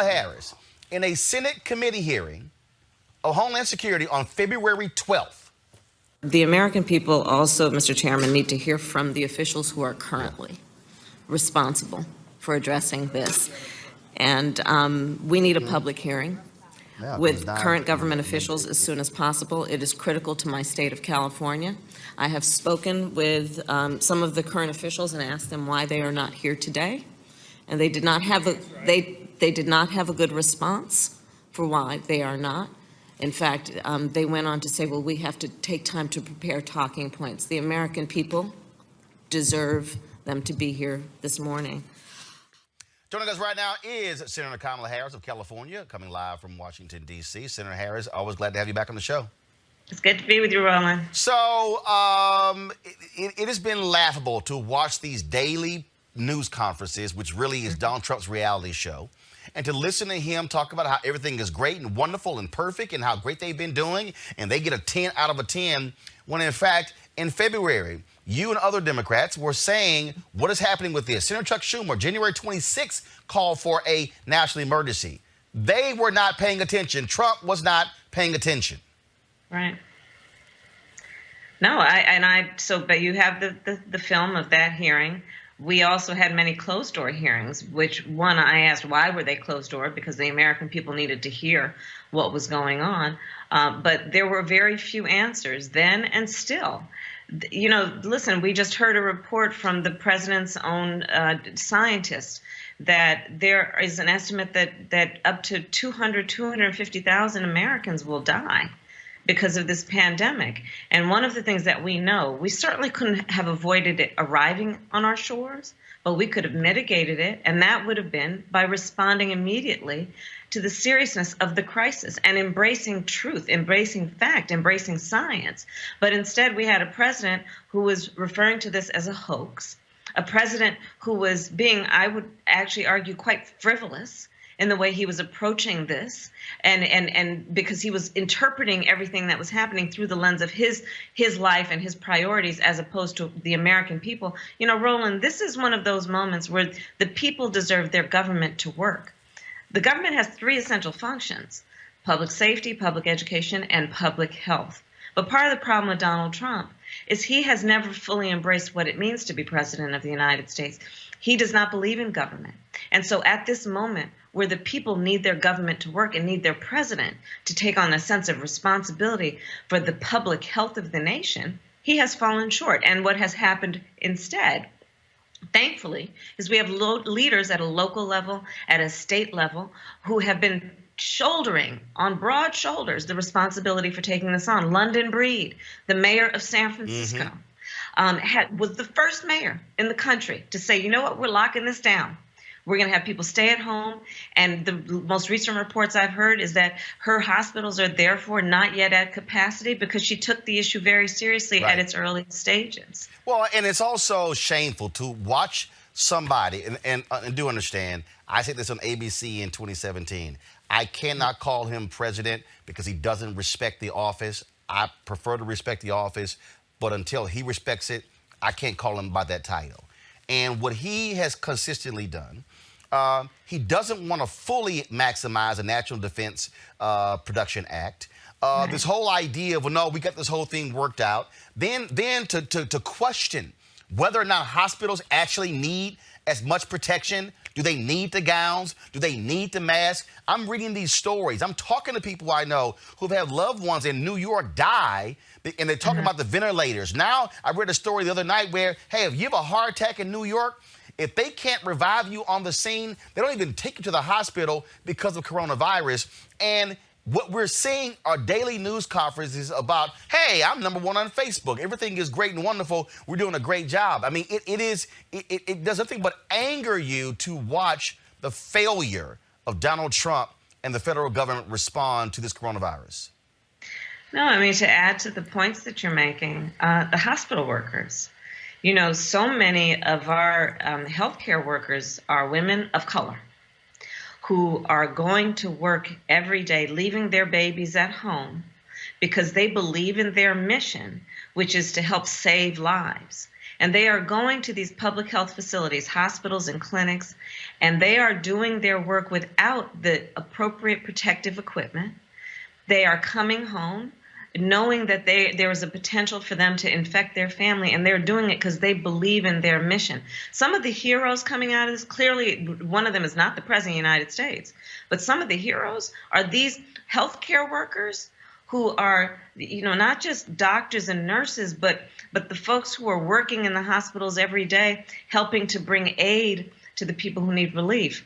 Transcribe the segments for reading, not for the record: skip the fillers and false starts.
Harris in a Senate committee hearing of Homeland Security on February 12th. The American people also, Mr. Chairman, need to hear from the officials who are currently responsible for addressing this. And we need a public hearing with current government officials as soon as possible. It is critical to my state of California. I have spoken with some of the current officials and asked them why they are not here today. And they did not have they did not have a good response for why they are not. In fact, they went on to say, well, we have to take time to prepare talking points. The American people deserve them to be here this morning. Joining us right now is Senator Kamala Harris of California, coming live from Washington, D.C. Senator Harris, always glad to have you back on the show. It's good to be with you, Roland. So it has been laughable to watch these daily news conferences, which really is Donald Trump's reality show, and to listen to him talk about how everything is great and wonderful and perfect and how great they've been doing, and they get a 10 out of a 10, when in fact, in February, you and other Democrats were saying, what is happening with this? Senator Chuck Schumer, January 26th, called for a national emergency. They were not paying attention. Trump was not paying attention. Right. No, but you have the film of that hearing. We also had many closed-door hearings, which one I asked, why were they closed-door? Because the American people needed to hear what was going on. But there were very few answers then and still. You know, listen, we just heard a report from the president's own scientists that there is an estimate that up to 250,000 Americans will die because of this pandemic. And one of the things that we know, we certainly couldn't have avoided it arriving on our shores, but we could have mitigated it, and that would have been by responding immediately to the seriousness of the crisis and embracing truth, embracing fact, embracing science. But instead, we had a president who was referring to this as a hoax, a president who was being, I would actually argue, quite frivolous in the way he was approaching this, and because he was interpreting everything that was happening through the lens of his life and his priorities as opposed to the American people. You know, Roland, this is one of those moments where the people deserve their government to work. The government has three essential functions: public safety, public education, and public health. But part of the problem with Donald Trump is he has never fully embraced what it means to be president of the United States. He does not believe in government. And so at this moment, where the people need their government to work and need their president to take on a sense of responsibility for the public health of the nation, he has fallen short. And what has happened instead, thankfully, is we have leaders at a local level, at a state level, who have been shouldering on broad shoulders the responsibility for taking this on. London Breed, the mayor of San Francisco, was the first mayor in the country to say, you know what, we're locking this down. We're going to have people stay at home. And the most recent reports I've heard is that her hospitals are therefore not yet at capacity because she took the issue very seriously at its early stages. Well, and it's also shameful to watch somebody, and do understand, I said this on ABC in 2017, I cannot call him president because he doesn't respect the office. I prefer to respect the office, but until he respects it, I can't call him by that title. And what he has consistently done, he doesn't want to fully maximize the National Defense Production Act. This whole idea of, well, no, we got this whole thing worked out. Then to question whether or not hospitals actually need as much protection. Do they need the gowns? Do they need the mask? I'm reading these stories. I'm talking to people I know who've had loved ones in New York die, and they're talking about the ventilators. Now, I read a story the other night where, hey, if you have a heart attack in New York, if they can't revive you on the scene, they don't even take you to the hospital because of coronavirus. And what we're seeing are daily news conferences about, hey, I'm #1 on Facebook. Everything is great and wonderful. We're doing a great job. I mean, it does nothing but anger you to watch the failure of Donald Trump and the federal government respond to this coronavirus. No, I mean, to add to the points that you're making, the hospital workers. You know, so many of our healthcare workers are women of color who are going to work every day, leaving their babies at home because they believe in their mission, which is to help save lives. And they are going to these public health facilities, hospitals and clinics, and they are doing their work without the appropriate protective equipment. They are coming home knowing that there is a potential for them to infect their family, and they're doing it because they believe in their mission. Some of the heroes coming out of this, clearly one of them is not the President of the United States, but some of the heroes are these healthcare workers who are, not just doctors and nurses, but the folks who are working in the hospitals every day, helping to bring aid to the people who need relief.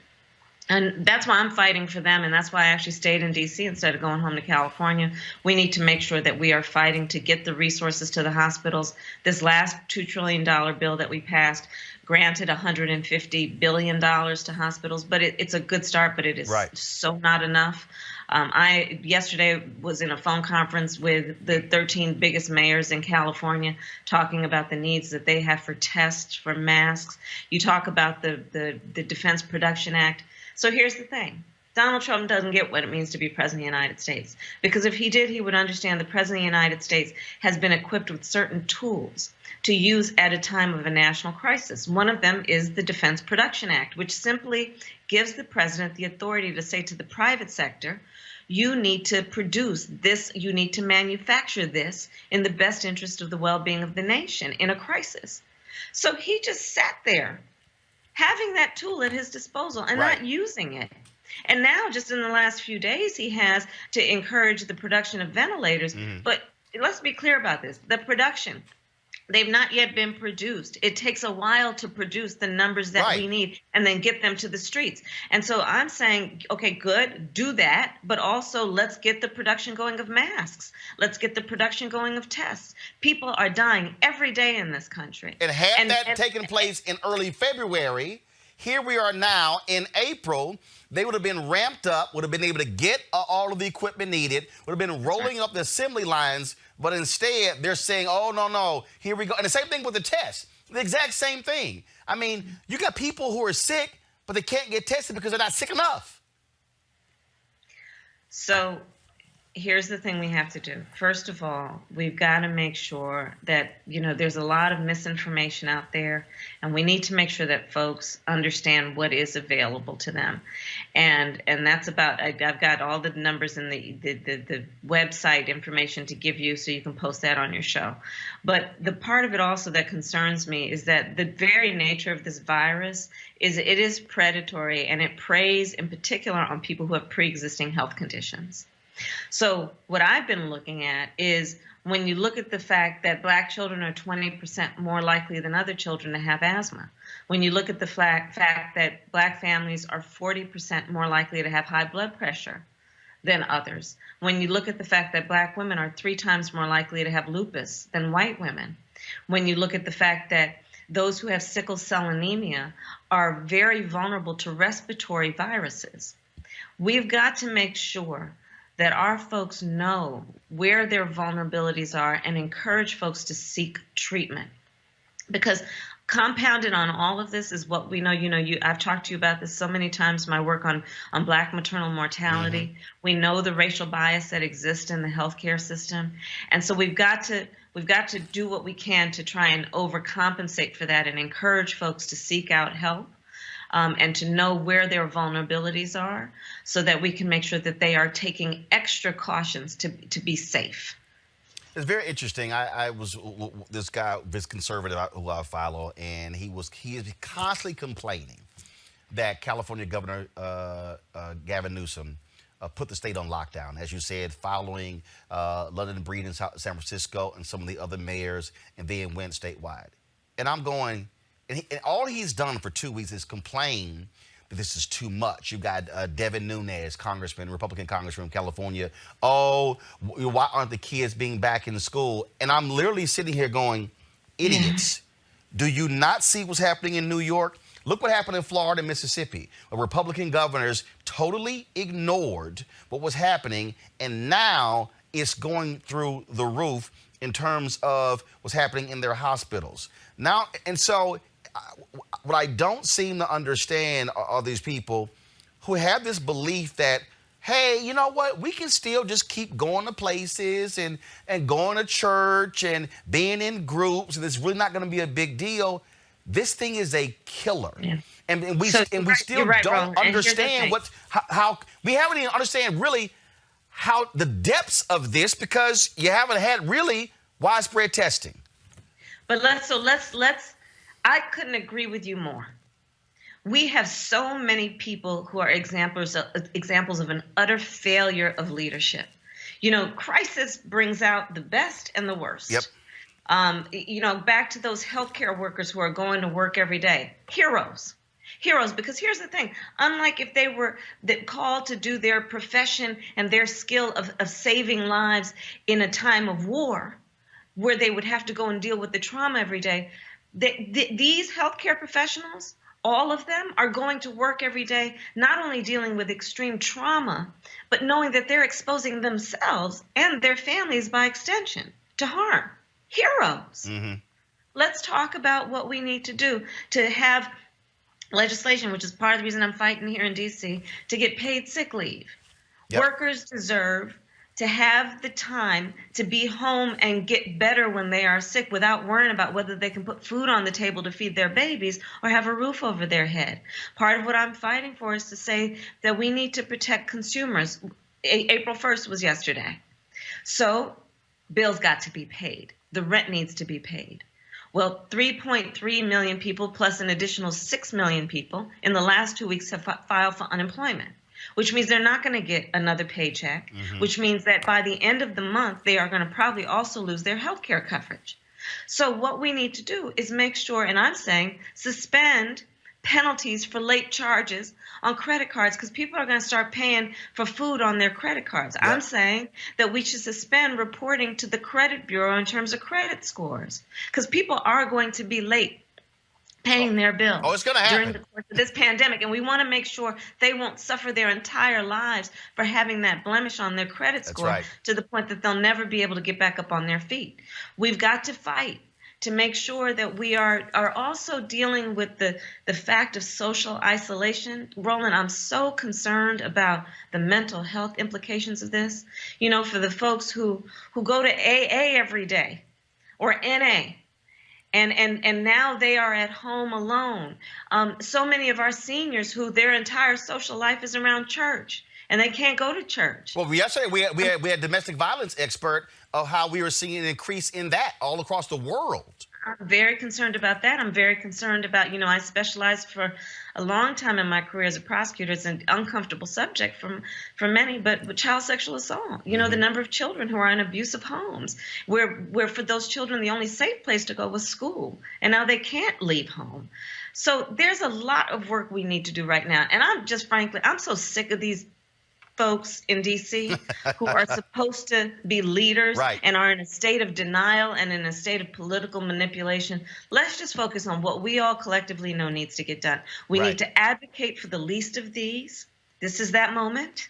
And that's why I'm fighting for them, and that's why I actually stayed in D.C. instead of going home to California. We need to make sure that we are fighting to get the resources to the hospitals. This last $2 trillion bill that we passed granted $150 billion to hospitals, but it's a good start, but it is so not enough. I yesterday was in a phone conference with the 13 biggest mayors in California talking about the needs that they have for tests, for masks. You talk about the Defense Production Act. So here's the thing. Donald Trump doesn't get what it means to be President of the United States. Because if he did, he would understand the President of the United States has been equipped with certain tools to use at a time of a national crisis. One of them is the Defense Production Act, which simply gives the president the authority to say to the private sector, you need to produce this, you need to manufacture this in the best interest of the well-being of the nation in a crisis. So he just sat there having that tool at his disposal and not using it. And now, just in the last few days, he has to encourage the production of ventilators. But let's be clear about this. The production, they've not yet been produced. It takes a while to produce the numbers that we need and then get them to the streets. And so I'm saying, okay, good, do that, but also let's get the production going of masks. Let's get the production going of tests. People are dying every day in this country. And had that taken place in early February, here we are now in April. They would have been ramped up, would have been able to get all of the equipment needed, would have been rolling up the assembly lines, but instead they're saying, oh, no, here we go. And the same thing with the test, the exact same thing. I mean, you got people who are sick, but they can't get tested because they're not sick enough. So here's the thing we have to do. First of all, we've got to make sure that, there's a lot of misinformation out there, and we need to make sure that folks understand what is available to them. And that's about, I've got all the numbers in the website information to give you so you can post that on your show. But the part of it also that concerns me is that the very nature of this virus is it is predatory, and it preys in particular on people who have pre-existing health conditions. So what I've been looking at is when you look at the fact that Black children are 20% more likely than other children to have asthma, when you look at the fact that Black families are 40% more likely to have high blood pressure than others, when you look at the fact that Black women are 3 times more likely to have lupus than white women, when you look at the fact that those who have sickle cell anemia are very vulnerable to respiratory viruses, we've got to make sure that our folks know where their vulnerabilities are and encourage folks to seek treatment. Because compounded on all of this is what we know. I've talked to you about this so many times, my work on Black maternal mortality. We know the racial bias that exists in the healthcare system. And so we've got to do what we can to try and overcompensate for that and encourage folks to seek out help. And to know where their vulnerabilities are so that we can make sure that they are taking extra cautions to be safe. It's very interesting. I was this guy, this conservative who I follow, and he is constantly complaining that California Governor Gavin Newsom put the state on lockdown, as you said, following London Breed in San Francisco and some of the other mayors, and then went statewide. And I'm going, and all he's done for 2 weeks is complain that this is too much. You got Devin Nunes, Republican congressman from California. Oh, why aren't the kids being back in school? And I'm literally sitting here going, idiots. Do you not see what's happening in New York? Look what happened in Florida and Mississippi, where Republican governors totally ignored what was happening, and now it's going through the roof in terms of what's happening in their hospitals. Now, and so what I don't seem to understand are these people who have this belief that, hey, you know what? We can still just keep going to places and going to church and being in groups, and it's really not going to be a big deal. This thing is a killer. Yeah. And we So still you're right, don't Roland. And here's the understand thing. how we haven't even understand really how the depths of this, because you haven't had really widespread testing. But let's I couldn't agree with you more. We have so many people who are examples of an utter failure of leadership. You know, crisis brings out the best and the worst. Yep. You know, back to those healthcare workers who are going to work every day. Heroes, because here's the thing. Unlike if they were called to do their profession and their skill of saving lives in a time of war, where they would have to go and deal with the trauma every day, these healthcare professionals, all of them, are going to work every day, not only dealing with extreme trauma, but knowing that they're exposing themselves and their families by extension to harm. Heroes. Mm-hmm. Let's talk about what we need to do to have legislation, which is part of the reason I'm fighting here in D.C., to get paid sick leave. Yep. Workers deserve to have the time to be home and get better when they are sick without worrying about whether they can put food on the table to feed their babies or have a roof over their head. Part of what I'm fighting for is to say that we need to protect consumers. April 1st was yesterday. So bills got to be paid. The rent needs to be paid. Well, 3.3 million people plus an additional 6 million people in the last 2 weeks have filed for unemployment, which means they're not going to get another paycheck, which means that by the end of the month, they are going to probably also lose their health care coverage. So what we need to do is make sure, and I'm saying, suspend penalties for late charges on credit cards, because people are going to start paying for food on their credit cards. Yep. I'm saying that we should suspend reporting to the credit bureau in terms of credit scores, because people are going to be late paying their bills Oh, it's going to happen during the course of this pandemic, and we want to make sure they won't suffer their entire lives for having that blemish on their credit That's score right. to the point that they'll never be able to get back up on their feet. We've got to fight to make sure that we are also dealing with the fact of social isolation. Roland, I'm so concerned about the mental health implications of this. You know, for the folks who go to AA every day or NA, and now they are at home alone. So many of our seniors who their entire social life is around church, and they can't go to church. Well, yesterday we had domestic violence expert of how we were seeing an increase in that all across the world. I'm very concerned about that. I'm very concerned about, you know, I specialized for a long time in my career as a prosecutor. It's an uncomfortable subject for many, but child sexual assault, you know, the number of children who are in abusive homes, where for those children, the only safe place to go was school. And now they can't leave home. So there's a lot of work we need to do right now. And I'm just frankly, I'm so sick of these folks in D.C. who are supposed to be leaders Right. and are in a state of denial and in a state of political manipulation. Let's just focus on what we all collectively know needs to get done. We Right. need to advocate for the least of these. This is that moment.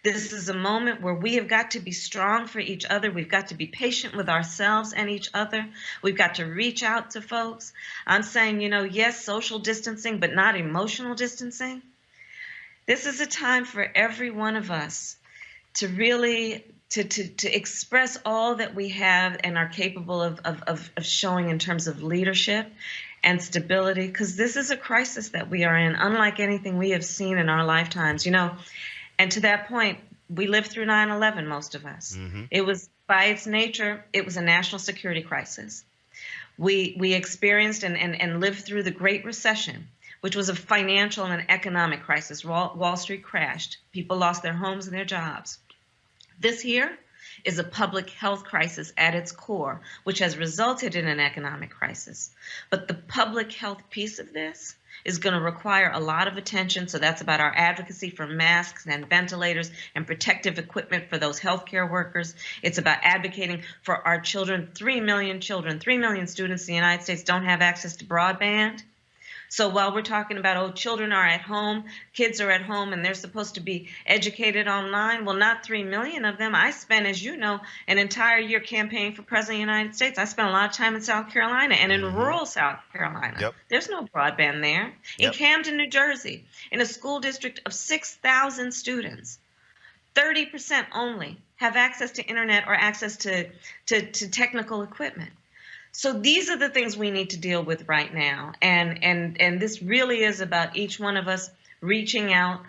This is a moment where we have got to be strong for each other. We've got to be patient with ourselves and each other. We've got to reach out to folks. I'm saying, you know, yes, social distancing, but not emotional distancing. This is a time for every one of us to really to express all that we have and are capable of showing in terms of leadership and stability, because this is a crisis that we are in, unlike anything we have seen in our lifetimes, you know. And to that point, we lived through 9/11, most of us. It was, by its nature, it was a national security crisis. We experienced and lived through the Great Recession, which was a financial and economic crisis. Wall Street crashed. People lost their homes and their jobs. This here is a public health crisis at its core, which has resulted in an economic crisis. But the public health piece of this is going to require a lot of attention. So that's about our advocacy for masks and ventilators and protective equipment for those healthcare workers. It's about advocating for our children. 3 million children, 3 million students in the United States don't have access to broadband. So while we're talking about, oh, children are at home, kids are at home, and they're supposed to be educated online, well, not 3 million of them. I spent, as you know, an entire year campaigning for President of the United States. I spent a lot of time in South Carolina and in rural South Carolina. Yep. There's no broadband there. In Yep. Camden, New Jersey, in a school district of 6,000 students, 30% only have access to internet or access to technical equipment. So these are the things we need to deal with right now. And this really is about each one of us reaching out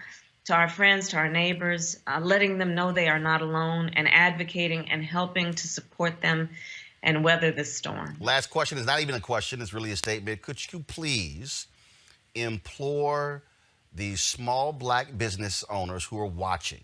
to our friends, to our neighbors, letting them know they are not alone, and advocating and helping to support them and weather this storm. Last question is not even a question, it's really a statement. Could you please implore the small black business owners who are watching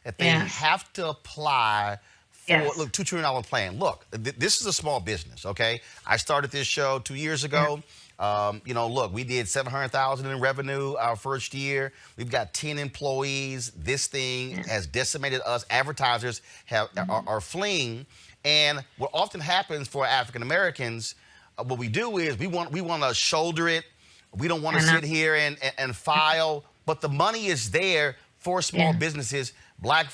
that they have to apply for, look, $2 trillion plan. Look, this is a small business, okay? I started this show 2 years ago. You know, look, we did $700,000 in revenue our first year. We've got 10 employees. This thing has decimated us. Advertisers are fleeing. And what often happens for African Americans, what we do is we want to shoulder it. We don't want to sit here and file, but the money is there for small businesses. Black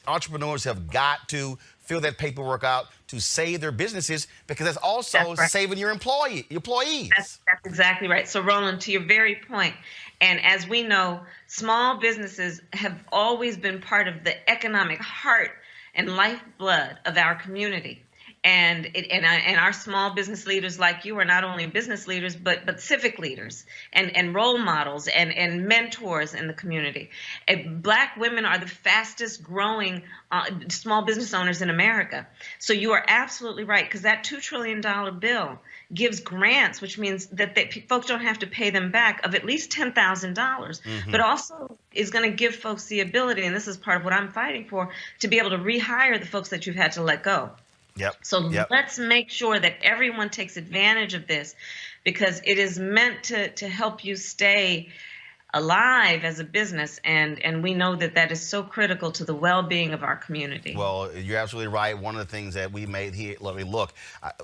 entrepreneurs have got to fill that paperwork out to save their businesses, because that's also saving your employees. That's exactly right. So Roland, to your very point, and as we know, small businesses have always been part of the economic heart and lifeblood of our community. And our small business leaders like you are not only business leaders, but civic leaders and role models and mentors in the community. Black women are the fastest growing small business owners in America. So you are absolutely right, because that $2 trillion bill gives grants, which means that folks don't have to pay them back, of at least $10,000, but also is going to give folks the ability, and this is part of what I'm fighting for, to be able to rehire the folks that you've had to let go. So let's make sure that everyone takes advantage of this, because it is meant to help you stay alive as a business, and we know that is so critical to the well-being of our community. Well, you're absolutely right. One of the things that we made here, look,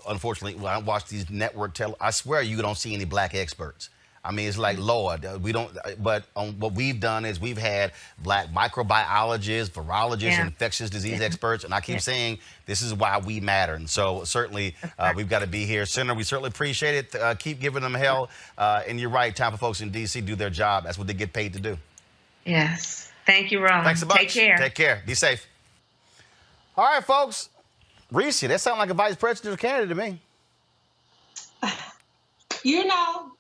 unfortunately, when I watch these network I swear you don't see any black experts. I mean, it's like, Lord, we don't, but what we've done is we've had black microbiologists, virologists, infectious disease experts, and I keep saying this is why we matter. And so certainly we've got to be here. Senator, we certainly appreciate it. Keep giving them hell. And you're right, time for folks in D.C. do their job. That's what they get paid to do. Yes. Thank you, Roland. Thanks so much. Take care. Take care. Be safe. All right, folks. Reese, that sounds like a vice presidential candidate to me. You know,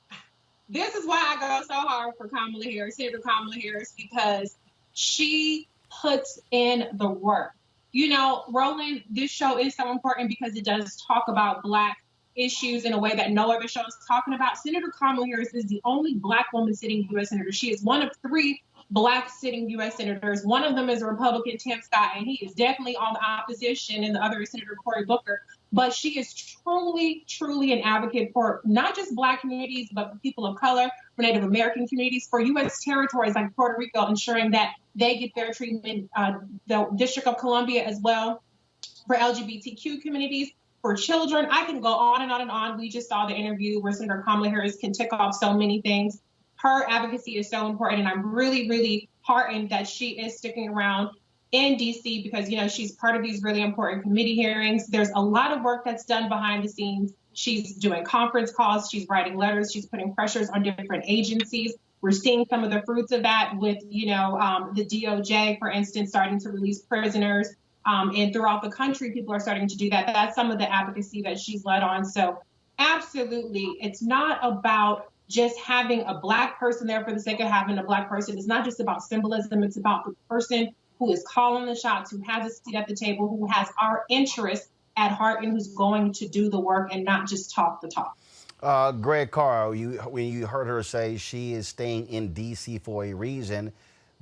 this is why I go so hard for Kamala Harris, Senator Kamala Harris, because she puts in the work. You know, Roland, this show is so important because it does talk about Black issues in a way that no other show is talking about. Senator Kamala Harris is the only Black woman sitting U.S. Senator. She is one of 3 Black sitting U.S. Senators. One of them is a Republican, Tim Scott, and he is definitely on the opposition, and the other is Senator Cory Booker. But she is truly, truly an advocate for not just Black communities, but for people of color, for Native American communities, for U.S. territories like Puerto Rico, ensuring that they get their treatment, the District of Columbia as well, for LGBTQ communities, for children. I can go on and on and on. We just saw the interview where Senator Kamala Harris can tick off so many things. Her advocacy is so important, and I'm really, really heartened that she is sticking around in D.C. because, you know, she's part of these really important committee hearings. There's a lot of work that's done behind the scenes. She's doing conference calls. She's writing letters. She's putting pressures on different agencies. We're seeing some of the fruits of that with, you know, the DOJ, for instance, starting to release prisoners. And throughout the country, people are starting to do that. That's some of the advocacy that she's led on. So absolutely, it's not about just having a Black person there for the sake of having a Black person. It's not just about symbolism. It's about the person who is calling the shots, who has a seat at the table, who has our interests at heart, and who's going to do the work and not just talk the talk. Greg Carr, when you heard her say she is staying in D.C. for a reason,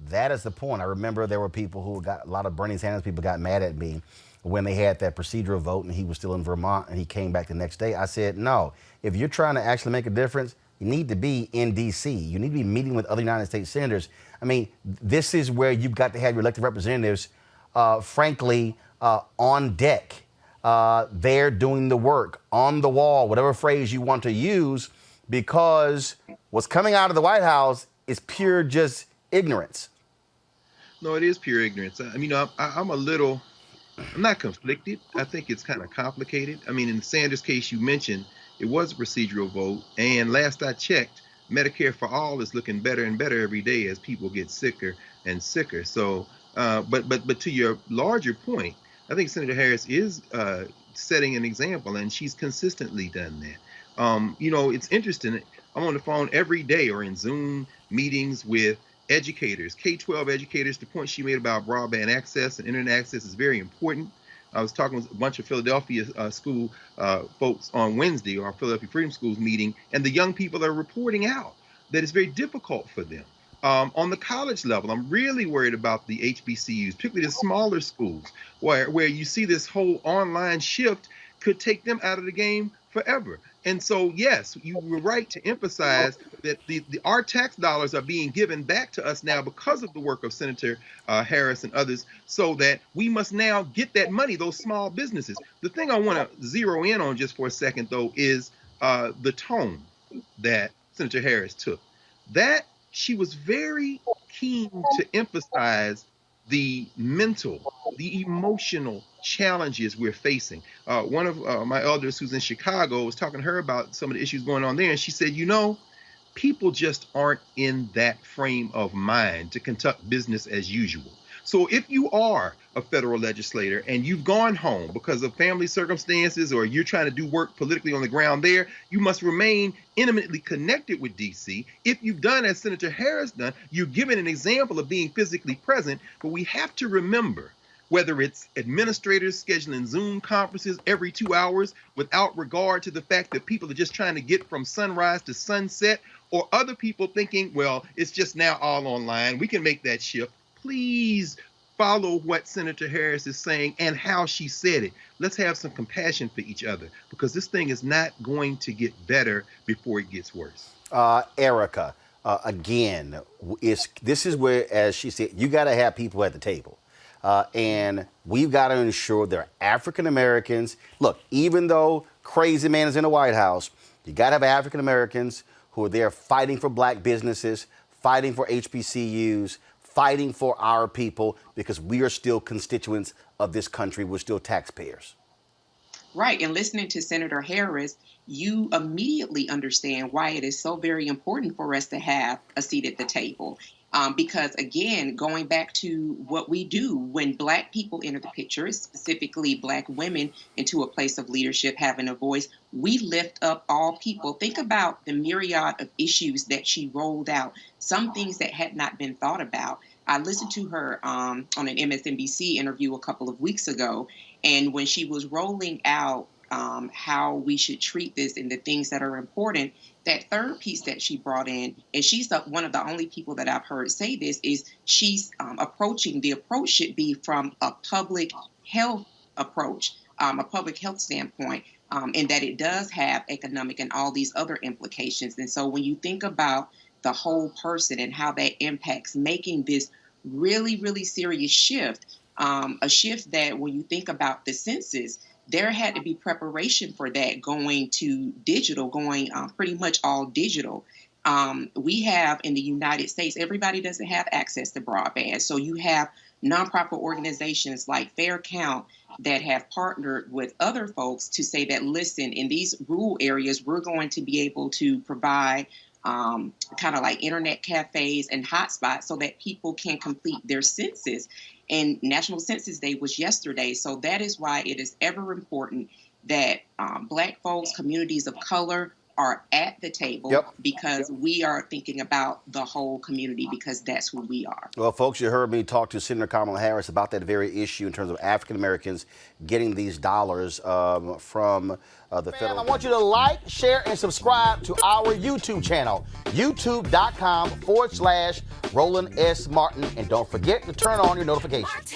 that is the point. I remember there were people who got, a lot of Bernie Sanders people got mad at me when they had that procedural vote and he was still in Vermont and he came back the next day. I said, no, if you're trying to actually make a difference, you need to be in D.C. You need to be meeting with other United States senators. I mean, this is where you've got to have your elected representatives, frankly, on deck. They're doing the work, on the wall, whatever phrase you want to use, because what's coming out of the White House is pure just ignorance. No, it is pure ignorance. I mean, I'm not conflicted. I think it's kind of complicated. I mean, in the Sanders case you mentioned, it was a procedural vote. And last I checked, Medicare for All is looking better and better every day as people get sicker and sicker. So But to your larger point, I think Senator Harris is setting an example, and she's consistently done that. It's interesting. I'm on the phone every day or in Zoom meetings with educators, K-12 educators. The point she made about broadband access and internet access is very important. I was talking with a bunch of Philadelphia school folks on Wednesday, or our Philadelphia Freedom Schools meeting, and the young people are reporting out that it's very difficult for them. On the college level, I'm really worried about the HBCUs, particularly the smaller schools, where you see this whole online shift could take them out of the game forever. And so, yes, you were right to emphasize that our tax dollars are being given back to us now because of the work of Senator Harris and others, so that we must now get that money, those small businesses. The thing I want to zero in on just for a second, though, is the tone that Senator Harris took. That she was very keen to emphasize the mental, the emotional challenges we're facing. One of my elders who's in Chicago was talking to her about some of the issues going on there, and she said, people just aren't in that frame of mind to conduct business as usual. So if you are a federal legislator and you've gone home because of family circumstances, or you're trying to do work politically on the ground there, you must remain intimately connected with D.C. If you've done as Senator Harris done, you're given an example of being physically present. But we have to remember, whether it's administrators scheduling Zoom conferences every 2 hours without regard to the fact that people are just trying to get from sunrise to sunset, or other people thinking, well, it's just now all online, we can make that shift. Please follow what Senator Harris is saying and how she said it. Let's have some compassion for each other, because this thing is not going to get better before it gets worse. Erica, again, this is where, as she said, you got to have people at the table. And we've got to ensure they're African Americans. Look, even though Crazy Man is in the White House, you got to have African Americans who are there fighting for black businesses, fighting for HBCUs, fighting for our people, because we are still constituents of this country. We're still taxpayers. Right. And listening to Senator Harris, you immediately understand why it is so very important for us to have a seat at the table. Because, again, going back to what we do when Black people enter the picture, specifically Black women into a place of leadership, having a voice, we lift up all people. Think about the myriad of issues that she rolled out, some things that had not been thought about. I listened to her on an MSNBC interview a couple of weeks ago, and when she was rolling out how we should treat this and the things that are important, that third piece that she brought in, and she's one of the only people that I've heard say this, is she's the approach should be from a public health approach, a public health standpoint, and that it does have economic and all these other implications. And so when you think about the whole person and how that impacts making this really, really serious shift, a shift that when you think about the census, there had to be preparation for that, going to digital, going pretty much all digital. We have in the United States, everybody doesn't have access to broadband. So you have nonprofit organizations like Fair Count that have partnered with other folks to say that, listen, in these rural areas, we're going to be able to provide kind of like internet cafes and hotspots so that people can complete their census. And National Census Day was yesterday. So that is why it is ever important that Black folks, communities of color are at the table, because we are thinking about the whole community, because that's who we are. Well, folks, you heard me talk to Senator Kamala Harris about that very issue in terms of African Americans getting these dollars from the federal. I want you to like, share, and subscribe to our YouTube channel, youtube.com/Roland S. Martin. And don't forget to turn on your notifications.